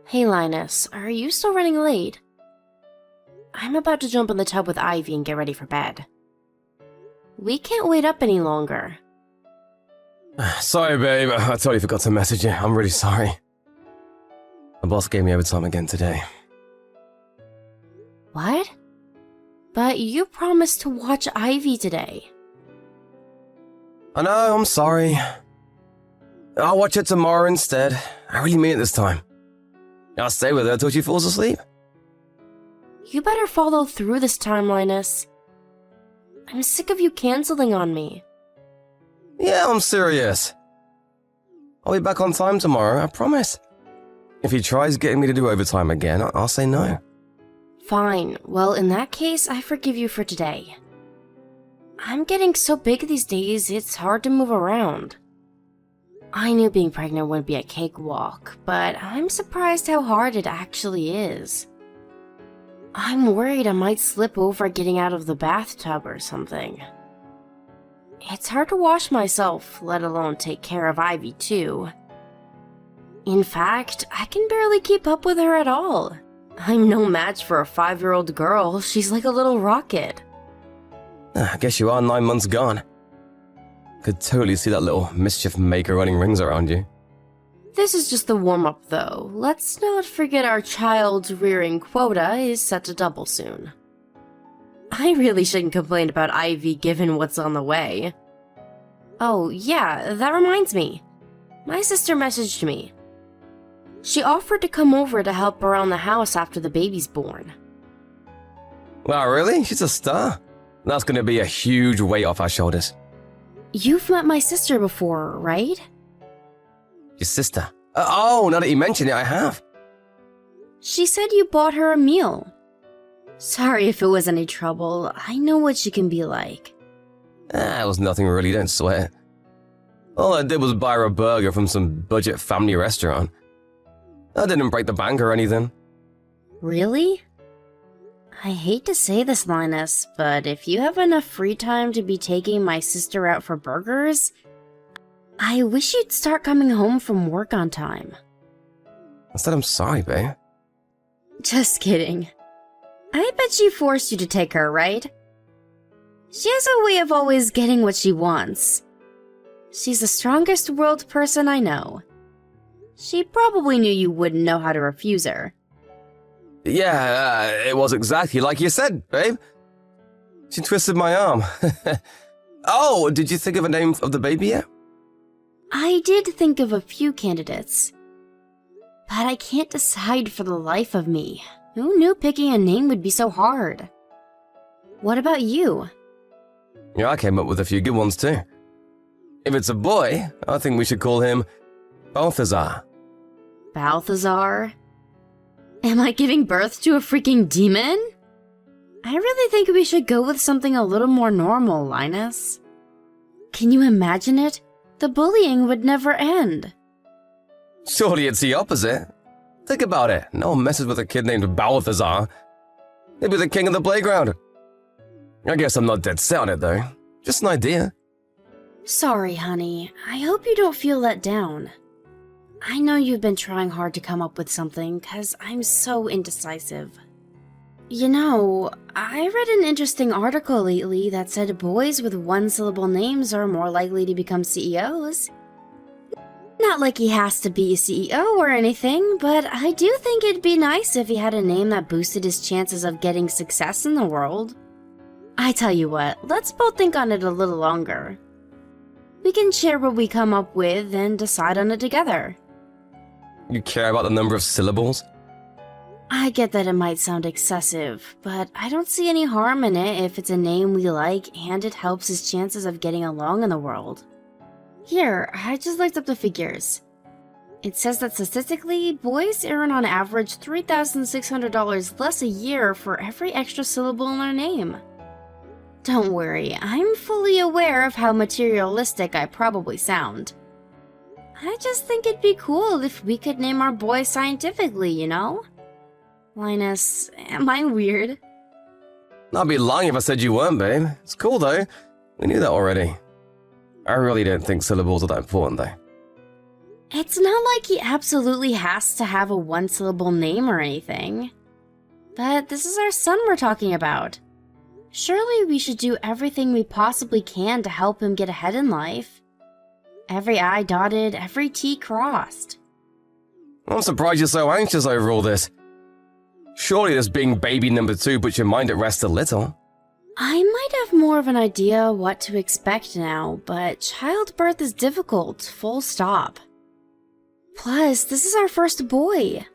Hey Linus, are you still running late? I'm about to jump in the tub with Ivy and get ready for bed. We can't wait up any longer. Sorry, babe. I totally forgot to message you. I'm really sorry. The boss gave me overtime again today. What? But you promised to watch Ivy today. I know, I'm sorry. I'll watch it tomorrow instead. I really mean it this time. I'll stay with her until she falls asleep. You better follow through this time, Linus. I'm sick of you canceling on me. Yeah, I'm serious. I'll be back on time tomorrow, I promise. If he tries getting me to do overtime again, I'll say no. Fine. Well, in that case, I forgive you for today. I'm getting so big these days, it's hard to move around. I knew being pregnant wouldn't be a cakewalk, but I'm surprised how hard it actually is. I'm worried I might slip over getting out of the bathtub or something. It's hard to wash myself, let alone take care of Ivy too. In fact, I can barely keep up with her at all. I'm no match for a 5-year-old girl, she's like a little rocket. I guess you are 9 months gone. Could totally see that little mischief maker running rings around you. This is just the warm-up though. Let's not forget our child-rearing quota is set to double soon. I really shouldn't complain about Ivy given what's on the way. Oh yeah, that reminds me. My sister messaged me. She offered to come over to help around the house after the baby's born. Wow, really? She's a star. That's gonna be a huge weight off our shoulders. You've met my sister before, right? Your sister? Oh, now that you mention it, I have. She said you bought her a meal. Sorry if it was any trouble. I know what she can be like. It was nothing really, don't sweat. All I did was buy her a burger from some budget family restaurant. I didn't break the bank or anything. Really? I hate to say this, Linus, but if you have enough free time to be taking my sister out for burgers, I wish you'd start coming home from work on time. I said I'm sorry, babe. Just kidding. I bet she forced you to take her, right? She has a way of always getting what she wants. She's the strongest world person I know. She probably knew you wouldn't know how to refuse her. Yeah, it was exactly like you said, babe. She twisted my arm. Oh, did you think of a name of the baby yet? I did think of a few candidates, but I can't decide for the life of me. Who knew picking a name would be so hard? What about you? Yeah, I came up with a few good ones too. If it's a boy, I think we should call him Balthazar. Balthazar? Am I giving birth to a freaking demon? I really think we should go with something a little more normal, Linus. Can you imagine it? The bullying would never end. Surely it's the opposite. Think about it. No one messes with a kid named Balthazar. He'd be the king of the playground. I guess I'm not dead set on it though. Just an idea. Sorry, honey. I hope you don't feel let down. I know you've been trying hard to come up with something, cause I'm so indecisive. You know, I read an interesting article lately that said boys with one-syllable names are more likely to become CEOs. Not like he has to be a CEO or anything, but I do think it'd be nice if he had a name that boosted his chances of getting success in the world. I tell you what, let's both think on it a little longer. We can share what we come up with and decide on it together. You care about the number of syllables? I get that it might sound excessive, but I don't see any harm in it if it's a name we like and it helps his chances of getting along in the world. Here, I just looked up the figures. It says that statistically, boys earn on average $3,600 less a year for every extra syllable in their name. Don't worry, I'm fully aware of how materialistic I probably sound. I just think it'd be cool if we could name our boy scientifically, you know? Linus, am I weird? I'd be lying if I said you weren't, babe. It's cool though. We knew that already. I really don't think syllables are that important though. It's not like he absolutely has to have a one-syllable name or anything. But this is our son we're talking about. Surely we should do everything we possibly can to help him get ahead in life. Every I dotted, every T crossed. I'm surprised you're so anxious over all this. Surely this being baby number 2 puts your mind at rest a little. I might have more of an idea what to expect now, but childbirth is difficult, full stop. Plus, this is our first boy.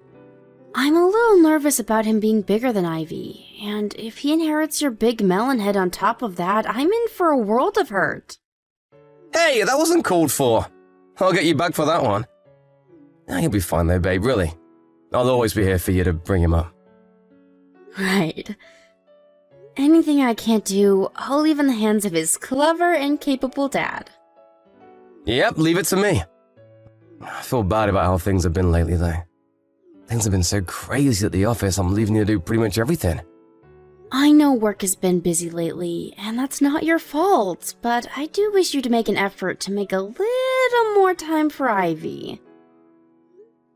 I'm a little nervous about him being bigger than Ivy, and if he inherits your big melon head on top of that, I'm in for a world of hurt. Hey, that wasn't called for. I'll get you back for that one. You'll be fine though, babe, really. I'll always be here for you to bring him up. Right. Anything I can't do, I'll leave in the hands of his clever and capable dad. Yep, leave it to me. I feel bad about how things have been lately, though. Things have been so crazy at the office, I'm leaving you to do pretty much everything. I know work has been busy lately, and that's not your fault, but I do wish you to make an effort to make a little more time for Ivy.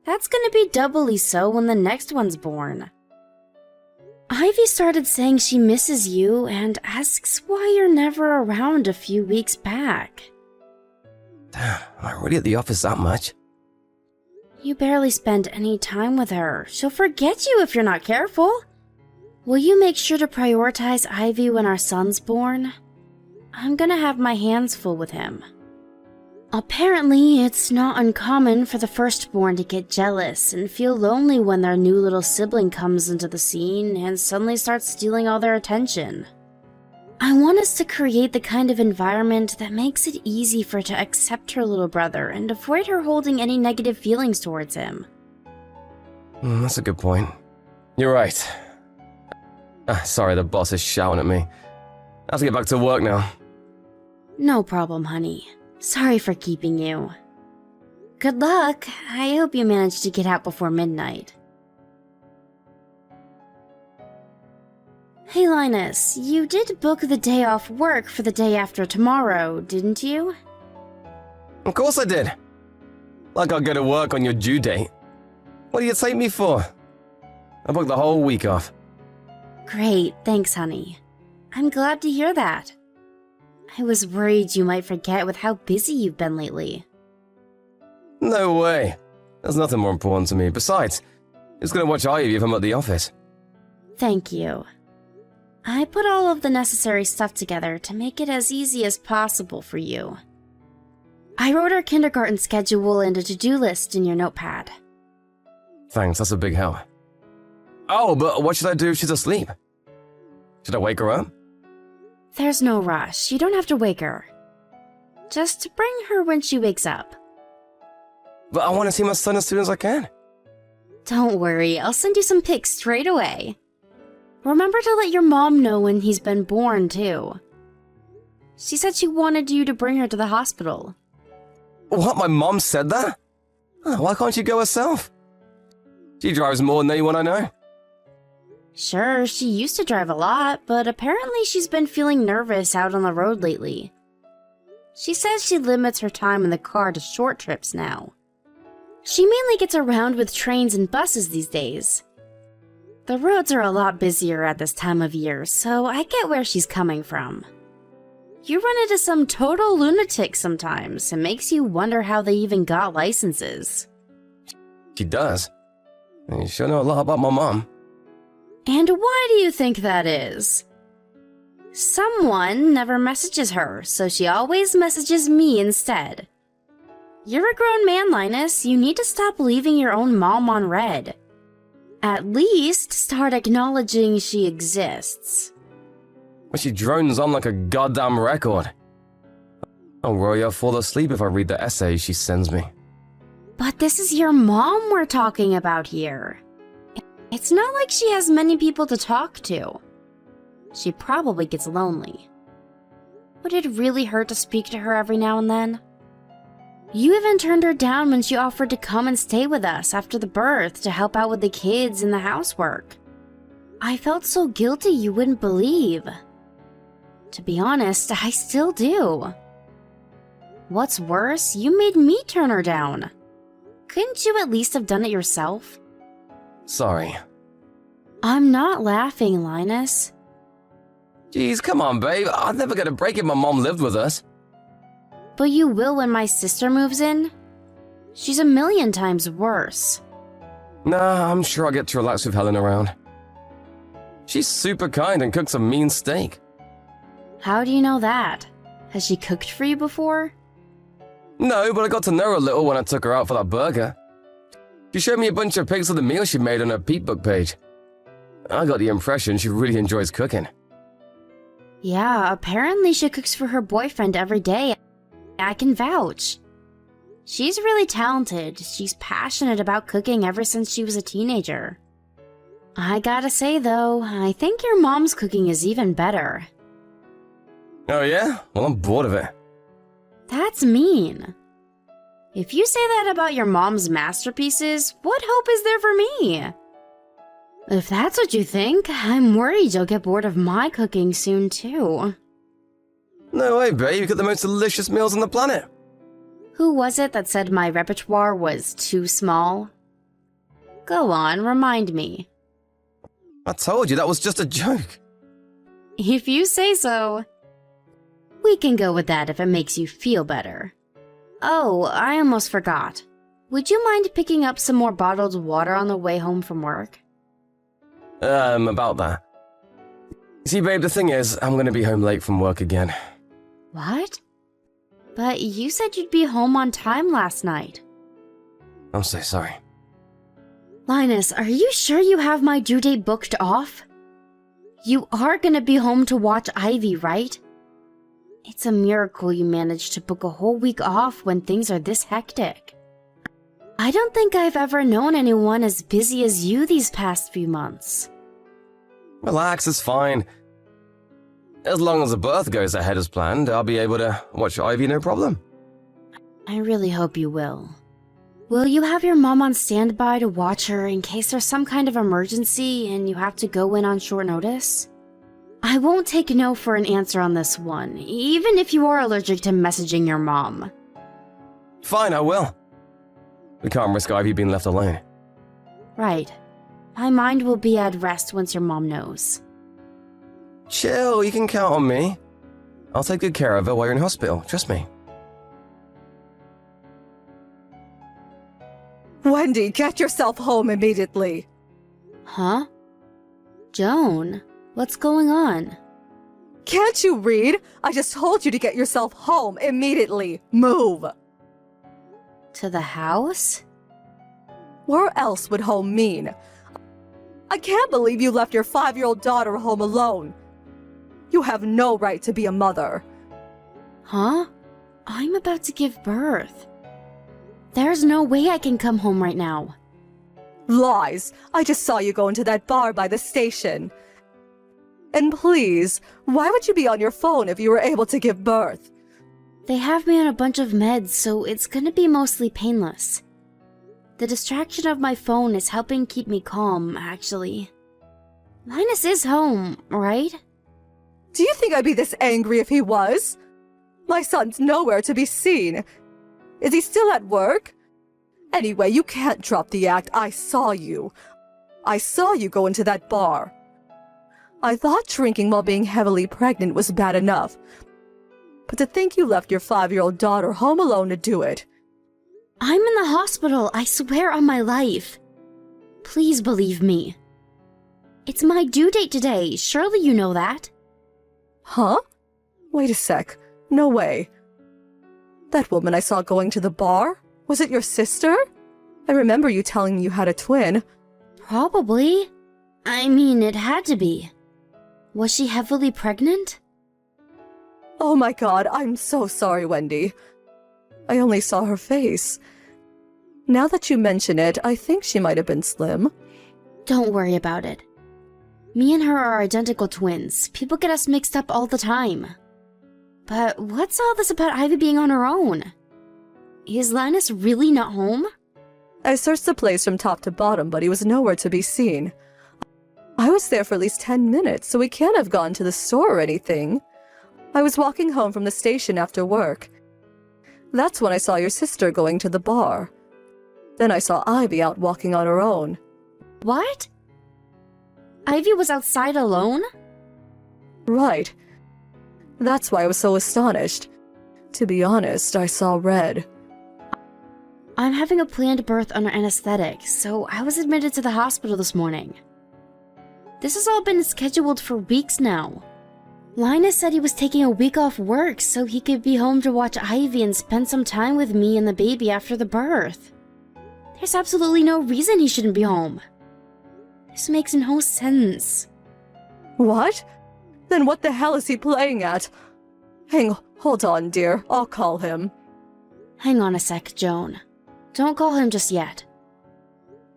That's gonna be doubly so when the next one's born. Ivy started saying she misses you and asks why you're never around a few weeks back. Damn, am I really at the office that much? You barely spend any time with her. She'll forget you if you're not careful. Will you make sure to prioritize Ivy when our son's born? I'm gonna have my hands full with him. Apparently, it's not uncommon for the firstborn to get jealous and feel lonely when their new little sibling comes into the scene and suddenly starts stealing all their attention. I want us to create the kind of environment that makes it easy for her to accept her little brother and avoid her holding any negative feelings towards him. That's a good point. You're right. Sorry, the boss is shouting at me. I have to get back to work now. No problem, honey. Sorry for keeping you. Good luck. I hope you manage to get out before midnight. Hey Linus, you did book the day off work for the day after tomorrow, didn't you? Of course I did. Like I'll go to work on your due date. What do you take me for? I booked the whole week off. Great, thanks honey. I'm glad to hear that. I was worried you might forget with how busy you've been lately. No way. There's nothing more important to me. Besides, who's gonna watch Ivy if I'm at the office? Thank you. I put all of the necessary stuff together to make it as easy as possible for you. I wrote our kindergarten schedule and a to-do list in your notepad. Thanks, that's a big help. Oh, but what should I do if she's asleep? Should I wake her up? There's no rush. You don't have to wake her. Just bring her when she wakes up. But I want to see my son as soon as I can. Don't worry, I'll send you some pics straight away. Remember to let your mom know when he's been born, too. She said she wanted you to bring her to the hospital. What, my mom said that? Why can't she go herself? She drives more than anyone I know. Sure, she used to drive a lot, but apparently she's been feeling nervous out on the road lately. She says she limits her time in the car to short trips now. She mainly gets around with trains and buses these days. The roads are a lot busier at this time of year, so I get where she's coming from. You run into some total lunatics sometimes, and makes you wonder how they even got licenses. She does. You sure know a lot about my mom. And why do you think that is? Someone never messages her, so she always messages me instead. You're a grown man, Linus. You need to stop leaving your own mom on red. At least start acknowledging she exists. But she drones on like a goddamn record. I'll worry I'll fall asleep if I read the essays she sends me. But this is your mom we're talking about here. It's not like she has many people to talk to. She probably gets lonely. Would it really hurt to speak to her every now and then? You even turned her down when she offered to come and stay with us after the birth to help out with the kids and the housework. I felt so guilty you wouldn't believe. To be honest, I still do. What's worse, you made me turn her down. couldn't you at least have done it yourself? Sorry. I'm not laughing, Linus. Jeez, come on, babe. I'd never get a break if my mom lived with us. But you will when my sister moves in. She's a million times worse. Nah, I'm sure I'll get to relax with Helen around. She's super kind and cooks a mean steak. How do you know that? Has she cooked for you before? No, but I got to know her a little when I took her out for that burger. She showed me a bunch of pics of the meal she made on her Peep Book page. I got the impression she really enjoys cooking. Yeah, apparently she cooks for her boyfriend every day. I can vouch. She's really talented. She's passionate about cooking ever since she was a teenager. I gotta say though, I think your mom's cooking is even better. Oh yeah? Well, I'm bored of it. That's mean. If you say that about your mom's masterpieces, what hope is there for me? If that's what you think, I'm worried you'll get bored of my cooking soon too. No way, babe. You got the most delicious meals on the planet. Who was it that said my repertoire was too small? Go on, remind me. I told you that was just a joke. If you say so. We can go with that if it makes you feel better. Oh, I almost forgot. Would you mind picking up some more bottled water on the way home from work? About that. See, babe, the thing is, I'm gonna be home late from work again. What? But you said you'd be home on time last night. I'm so sorry. Linus, are you sure you have my due date booked off? You are gonna be home to watch Ivy, right? It's a miracle you managed to book a whole week off when things are this hectic. I don't think I've ever known anyone as busy as you these past few months. Relax, it's fine. As long as the birth goes ahead as planned, I'll be able to watch Ivy no problem. I really hope you will. Will you have your mom on standby to watch her in case there's some kind of emergency and you have to go in on short notice? I won't take no for an answer on this one, even if you are allergic to messaging your mom. Fine, I will. We can't risk Ivy being left alone. Right. My mind will be at rest once your mom knows. Chill, you can count on me. I'll take good care of her while you're in hospital, trust me. Wendy, get yourself home immediately. Huh? Joan, what's going on? Can't you read? I just told you to get yourself home immediately. Move. To the house? Where else would home mean? I can't believe you left your 5-year-old daughter home alone. You have no right to be a mother. Huh? I'm about to give birth. There's no way I can come home right now. Lies. I just saw you go into that bar by the station. And please, why would you be on your phone if you were able to give birth? They have me on a bunch of meds, so it's gonna be mostly painless. The distraction of my phone is helping keep me calm, actually. Linus is home, right? Do you think I'd be this angry if he was? My son's nowhere to be seen. Is he still at work? Anyway, you can't drop the act. I saw you. I saw you go into that bar. I thought drinking while being heavily pregnant was bad enough. But to think you left your 5-year-old daughter home alone to do it. I'm in the hospital, I swear on my life. Please believe me. It's my due date today, surely you know that. Huh? Wait a sec. No way. That woman I saw going to the bar? Was it your sister? I remember you telling me you had a twin. Probably. I mean, it had to be. Was she heavily pregnant? Oh my god, I'm so sorry, Wendy. I only saw her face. Now that you mention it, I think she might have been slim. Don't worry about it. Me and her are identical twins. People get us mixed up all the time. But what's all this about Ivy being on her own? Is Linus really not home? I searched the place from top to bottom, but he was nowhere to be seen. I was there for at least 10 minutes, so he can't have gone to the store or anything. I was walking home from the station after work. That's when I saw your sister going to the bar. Then I saw Ivy out walking on her own. What? Ivy was outside alone? Right. That's why I was so astonished. To be honest, I saw red. I'm having a planned birth under anesthetic, so I was admitted to the hospital this morning. This has all been scheduled for weeks now. Linus said he was taking a week off work so he could be home to watch Ivy and spend some time with me and the baby after the birth. There's absolutely no reason he shouldn't be home. This makes no sense. What? Then what the hell is he playing at? Hold on, dear. I'll call him. Hang on a sec, Joan. Don't call him just yet.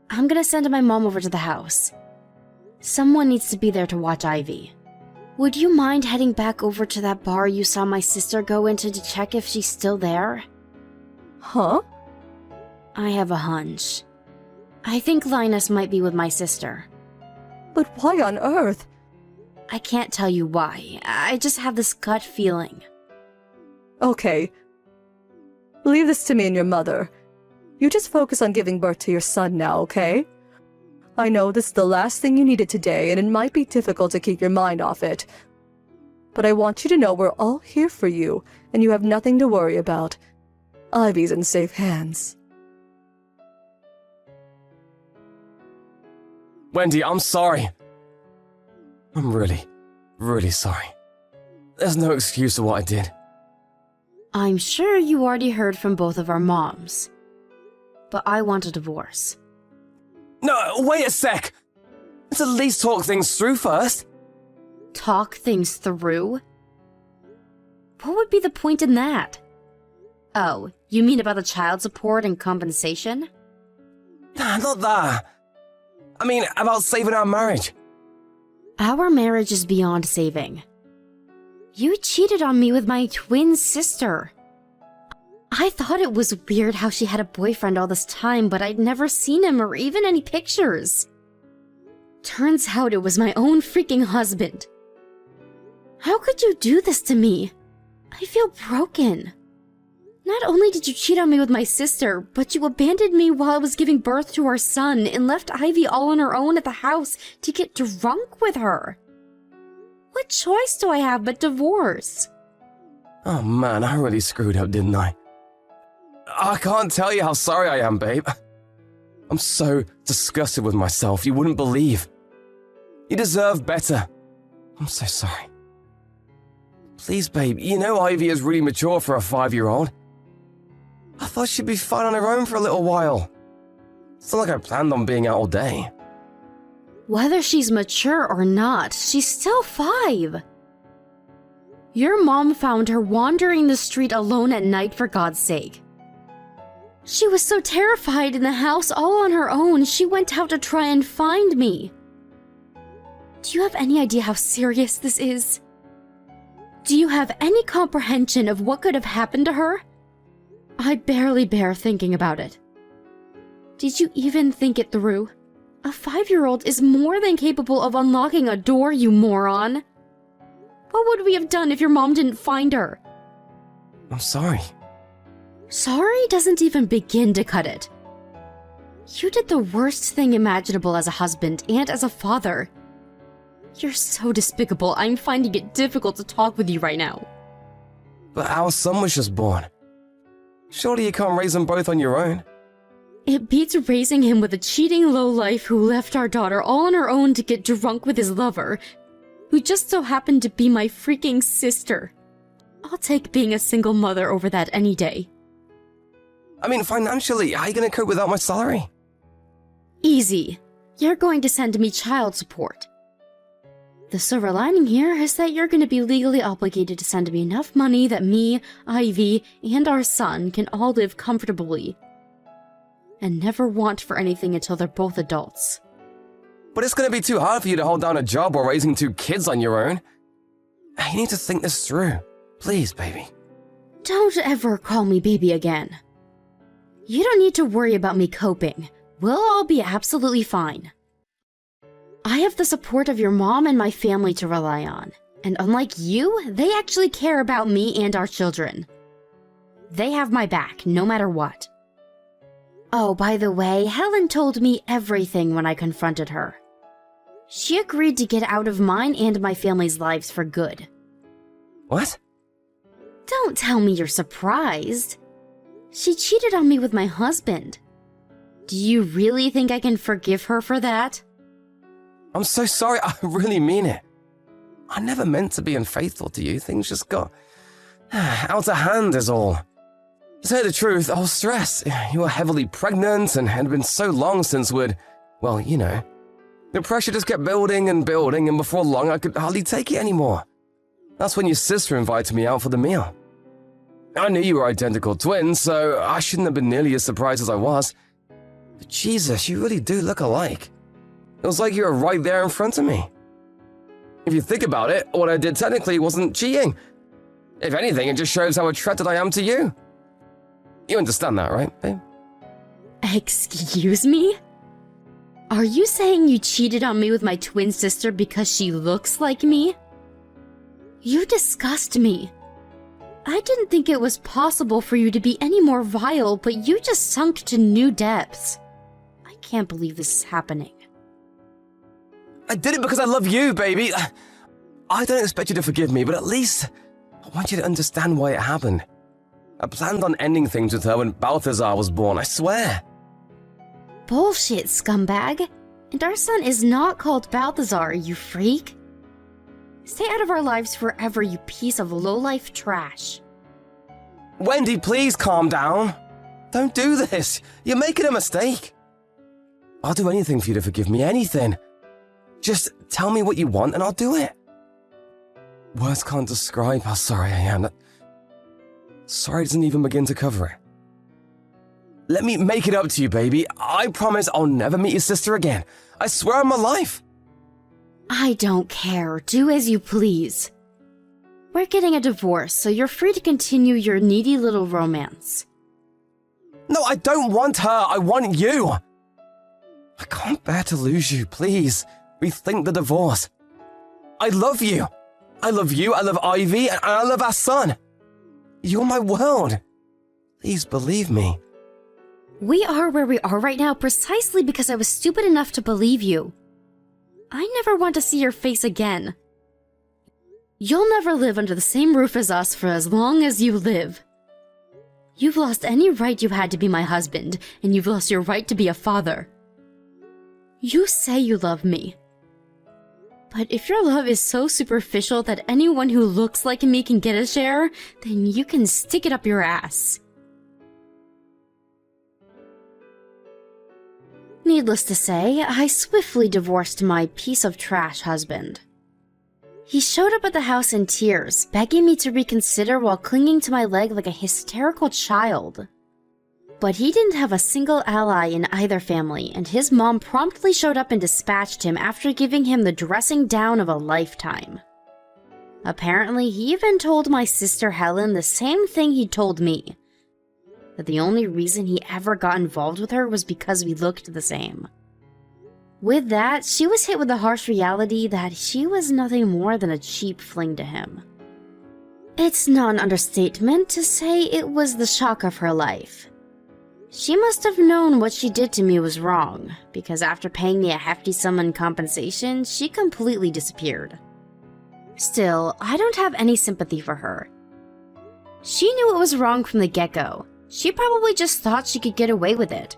I'm gonna send my mom over to the house. Someone needs to be there to watch Ivy. Would you mind heading back over to that bar you saw my sister go into to check if she's still there? Huh? I have a hunch. I think Linus might be with my sister. But why on earth? I can't tell you why. I just have this gut feeling. Okay. Leave this to me and your mother. You just focus on giving birth to your son now, okay? I know this is the last thing you needed today, and it might be difficult to keep your mind off it. But I want you to know we're all here for you, and you have nothing to worry about. Ivy's in safe hands. Wendy, I'm sorry. I'm really, really sorry. There's no excuse for what I did. I'm sure you already heard from both of our moms. But I want a divorce. No, wait a sec! Let's at least talk things through first. Talk things through? What would be the point in that? Oh, you mean about the child support and compensation? Nah, not that. I mean, about saving our marriage. Our marriage is beyond saving. You cheated on me with my twin sister. I thought it was weird how she had a boyfriend all this time, but I'd never seen him or even any pictures. Turns out it was my own freaking husband. How could you do this to me? I feel broken. Not only did you cheat on me with my sister, but you abandoned me while I was giving birth to our son and left Ivy all on her own at the house to get drunk with her. What choice do I have but divorce? Oh man, I really screwed up, didn't I? I can't tell you how sorry I am, babe. I'm so disgusted with myself, you wouldn't believe. You deserve better. I'm so sorry. Please, babe, you know Ivy is really mature for a 5-year-old. I thought she'd be fine on her own for a little while. It's not like I planned on being out all day. Whether she's mature or not, she's still 5. Your mom found her wandering the street alone at night, for God's sake. She was so terrified in the house all on her own, she went out to try and find me. Do you have any idea how serious this is? Do you have any comprehension of what could have happened to her? I barely bear thinking about it. Did you even think it through? A 5-year-old is more than capable of unlocking a door, you moron. What would we have done if your mom didn't find her? I'm sorry. Sorry doesn't even begin to cut it. You did the worst thing imaginable as a husband and as a father. You're so despicable, I'm finding it difficult to talk with you right now. But our son was just born. Surely you can't raise them both on your own. It beats raising him with a cheating lowlife who left our daughter all on her own to get drunk with his lover, who just so happened to be my freaking sister. I'll take being a single mother over that any day. I mean, financially, how are you going to cope without my salary? Easy. You're going to send me child support. The silver lining here is that you're going to be legally obligated to send me enough money that me, Ivy, and our son can all live comfortably. And never want for anything until they're both adults. But it's going to be too hard for you to hold down a job while raising 2 kids on your own. You need to think this through. Please, baby. Don't ever call me baby again. You don't need to worry about me coping. We'll all be absolutely fine. I have the support of your mom and my family to rely on. And unlike you, they actually care about me and our children. They have my back, no matter what. Oh, by the way, Helen told me everything when I confronted her. She agreed to get out of mine and my family's lives for good. What? Don't tell me you're surprised. She cheated on me with my husband. Do you really think I can forgive her for that? I'm so sorry, I really mean it. I never meant to be unfaithful to you. Things just got out of hand is all. To say the truth, I was stressed. You were heavily pregnant and had been so long since well, you know. The pressure just kept building, and before long I could hardly take it anymore. That's when your sister invited me out for the meal. I knew you were identical twins, so I shouldn't have been nearly as surprised as I was. But Jesus, you really do look alike. It was like you were right there in front of me. If you think about it, what I did technically wasn't cheating. If anything, it just shows how attracted I am to you. You understand that, right, babe? Excuse me? Are you saying you cheated on me with my twin sister because she looks like me? You disgust me. I didn't think it was possible for you to be any more vile, but you just sunk to new depths. I can't believe this is happening. I did it because I love you, baby. I don't expect you to forgive me, but at least I want you to understand why it happened. I planned on ending things with her when Balthazar was born, I swear. Bullshit, scumbag. And our son is not called Balthazar, you freak. Stay out of our lives forever, you piece of low-life trash. Wendy, please calm down. Don't do this. You're making a mistake. I'll do anything for you to forgive me, anything. Just tell me what you want and I'll do it. Words can't describe how sorry I am. Sorry doesn't even begin to cover it. Let me make it up to you, baby. I promise I'll never meet your sister again. I swear on my life. I don't care. Do as you please. We're getting a divorce, so you're free to continue your needy little romance. No, I don't want her. I want you. I can't bear to lose you. Please, rethink the divorce. I love you. I love you, I love Ivy, and I love our son. You're my world. Please believe me. We are where we are right now precisely because I was stupid enough to believe you. I never want to see your face again. You'll never live under the same roof as us for as long as you live. You've lost any right you had to be my husband, and you've lost your right to be a father. You say you love me. But if your love is so superficial that anyone who looks like me can get a share, then you can stick it up your ass. Needless to say, I swiftly divorced my piece of trash husband. He showed up at the house in tears, begging me to reconsider while clinging to my leg like a hysterical child. But he didn't have a single ally in either family, and his mom promptly showed up and dispatched him after giving him the dressing down of a lifetime. Apparently, he even told my sister Helen the same thing he told me, that the only reason he ever got involved with her was because we looked the same. With that, she was hit with the harsh reality that she was nothing more than a cheap fling to him. It's not an understatement to say it was the shock of her life. She must have known what she did to me was wrong, because after paying me a hefty sum in compensation, she completely disappeared. Still, I don't have any sympathy for her. She knew it was wrong from the get-go. She probably just thought she could get away with it.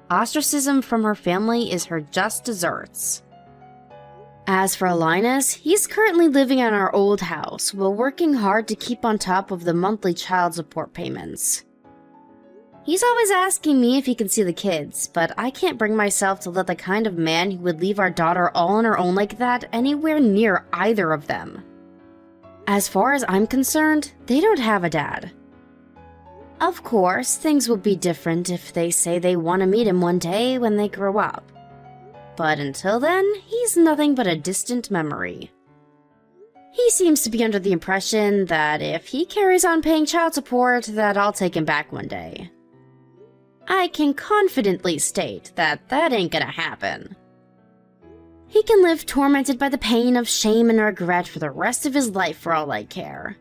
Ostracism from her family is her just desserts. As for Linus, he's currently living in our old house while working hard to keep on top of the monthly child support payments. He's always asking me if he can see the kids, but I can't bring myself to let the kind of man who would leave our daughter all on her own like that anywhere near either of them. As far as I'm concerned, they don't have a dad. Of course, things will be different if they say they want to meet him one day when they grow up. But until then, he's nothing but a distant memory. He seems to be under the impression that if he carries on paying child support, that I'll take him back one day. I can confidently state that that ain't gonna happen. He can live tormented by the pain of shame and regret for the rest of his life for all I care.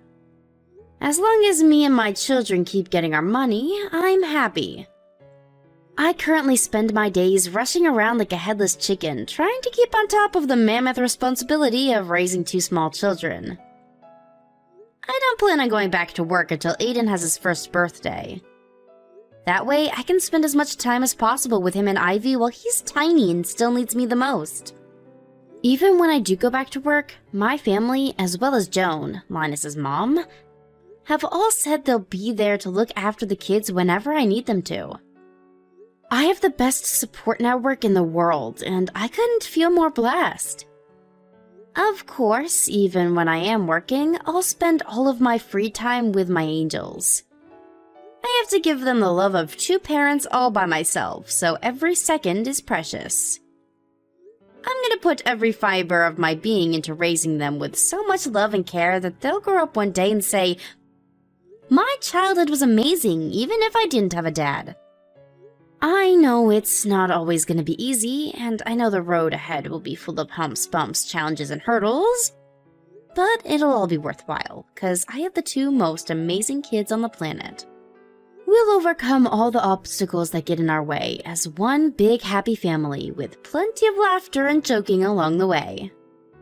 As long as me and my children keep getting our money, I'm happy. I currently spend my days rushing around like a headless chicken, trying to keep on top of the mammoth responsibility of raising 2 small children. I don't plan on going back to work until Aiden has his first birthday. That way, I can spend as much time as possible with him and Ivy while he's tiny and still needs me the most. Even when I do go back to work, my family, as well as Joan, Linus's mom, have all said they'll be there to look after the kids whenever I need them to. I have the best support network in the world, and I couldn't feel more blessed. Of course, even when I am working, I'll spend all of my free time with my angels. I have to give them the love of 2 parents all by myself, so every second is precious. I'm gonna put every fiber of my being into raising them with so much love and care that they'll grow up one day and say, "My childhood was amazing, even if I didn't have a dad." I know it's not always gonna be easy, and I know the road ahead will be full of humps, bumps, challenges, and hurdles, but it'll all be worthwhile, cause I have the 2 most amazing kids on the planet. We'll overcome all the obstacles that get in our way as one big happy family with plenty of laughter and joking along the way.